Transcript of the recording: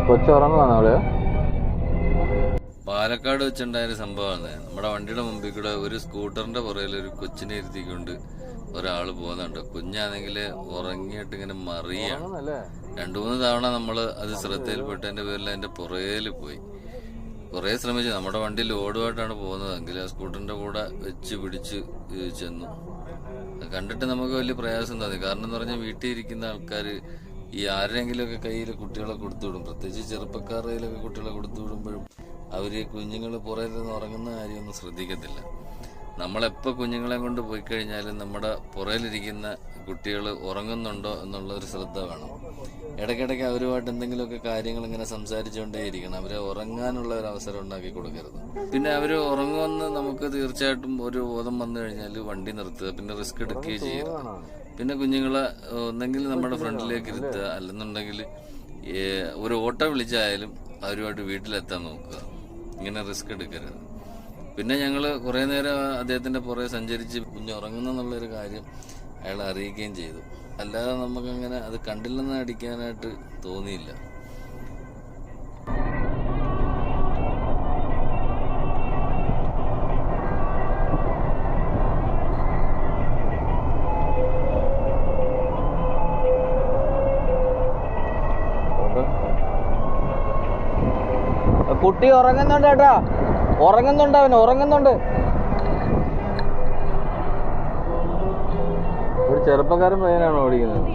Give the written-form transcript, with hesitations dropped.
കൊച്ചുറങ്ങുവാണ് അവള്. പാലക്കാട് വെച്ചുണ്ടായൊരു സംഭവമാണ്. നമ്മുടെ വണ്ടിയുടെ മുമ്പിൽ കൂടെ ഒരു സ്കൂട്ടറിന്റെ പുറകിൽ ഒരു കൊച്ചിനെ ഇരുത്തിക്കൊണ്ട് ഒരാൾ പോകുന്നുണ്ട്. കുഞ്ഞാണെങ്കിൽ ഉറങ്ങിയിട്ട് ഇങ്ങനെ മറിയാണ്. 2-3 തവണ നമ്മൾ അത് ശ്രദ്ധയിൽപ്പെട്ടതിന്റെ പേരിൽ അതിന്റെ പുറകിൽ പോയി. കുറേ ശ്രമിച്ചു. നമ്മുടെ വണ്ടി ലോഡുമായിട്ടാണ് പോകുന്നതെങ്കിൽ ആ സ്കൂട്ടറിന്റെ കൂടെ വെച്ച് പിടിച്ച് ചെന്നു. കണ്ടിട്ട് നമുക്ക് വലിയ പ്രയാസം തോന്നി. കാരണം എന്ന് പറഞ്ഞാൽ വീട്ടിൽ ഇരിക്കുന്ന ആൾക്കാർ ഈ ആരെങ്കിലുമൊക്കെ കയ്യിൽ കുട്ടികളെ കൊടുത്തുവിടും. പ്രത്യേകിച്ച് ചെറുപ്പക്കാരുടെ കയ്യിലൊക്കെ കുട്ടികളെ കൊടുത്തുവിടുമ്പോഴും അവര് കുഞ്ഞുങ്ങൾ പുറകിൽ നിന്ന് ഉറങ്ങുന്ന കാര്യമൊന്നും ശ്രദ്ധിക്കത്തില്ല. നമ്മളെപ്പോൾ കുഞ്ഞുങ്ങളെ കൊണ്ട് പോയി കഴിഞ്ഞാലും നമ്മുടെ പുറകിലിരിക്കുന്ന കുട്ടികൾ ഉറങ്ങുന്നുണ്ടോ എന്നുള്ളൊരു ശ്രദ്ധ വേണം. ഇടയ്ക്കിടയ്ക്ക് അവരുമായിട്ട് എന്തെങ്കിലുമൊക്കെ കാര്യങ്ങൾ ഇങ്ങനെ സംസാരിച്ചുകൊണ്ടേയിരിക്കണം. അവരെ ഉറങ്ങാനുള്ള ഒരു അവസരം ഉണ്ടാക്കി കൊടുക്കരുത്. പിന്നെ അവർ ഉറങ്ങുമെന്ന് നമുക്ക് തീർച്ചയായിട്ടും ഒരു ബോധം വന്നു കഴിഞ്ഞാൽ വണ്ടി നിർത്തുക, പിന്നെ റിസ്ക് എടുക്കുകയും ചെയ്യരുത്. പിന്നെ കുഞ്ഞുങ്ങളെ ഒന്നെങ്കിൽ നമ്മുടെ ഫ്രണ്ടിലേക്ക് ഇരുത്തുക, അല്ലെന്നുണ്ടെങ്കിൽ ഒരു ഓട്ടോ വിളിച്ചായാലും അവരുമായിട്ട് വീട്ടിലെത്താൻ നോക്കുക. ഇങ്ങനെ റിസ്ക് എടുക്കരുത്. പിന്നെ ഞങ്ങൾ കുറേ നേരം അദ്ദേഹത്തിന്റെ പുറകെ സഞ്ചരിച്ച് കുഞ്ഞ് ഉറങ്ങുന്നെന്നുള്ളൊരു കാര്യം അയാളെ അറിയിക്കുകയും ചെയ്തു. അല്ലാതെ നമുക്കങ്ങനെ അത് കണ്ടില്ലെന്ന് അടിക്കാനായിട്ട് തോന്നിയില്ല. കുട്ടി ഉറങ്ങുന്നുണ്ട് കേട്ടാ, ഉറങ്ങുന്നുണ്ട്, അവന് ഉറങ്ങുന്നുണ്ട്. ഒരു ചെറുപ്പക്കാരൻ പയ്യനാണ് ഓടിക്കുന്നത്.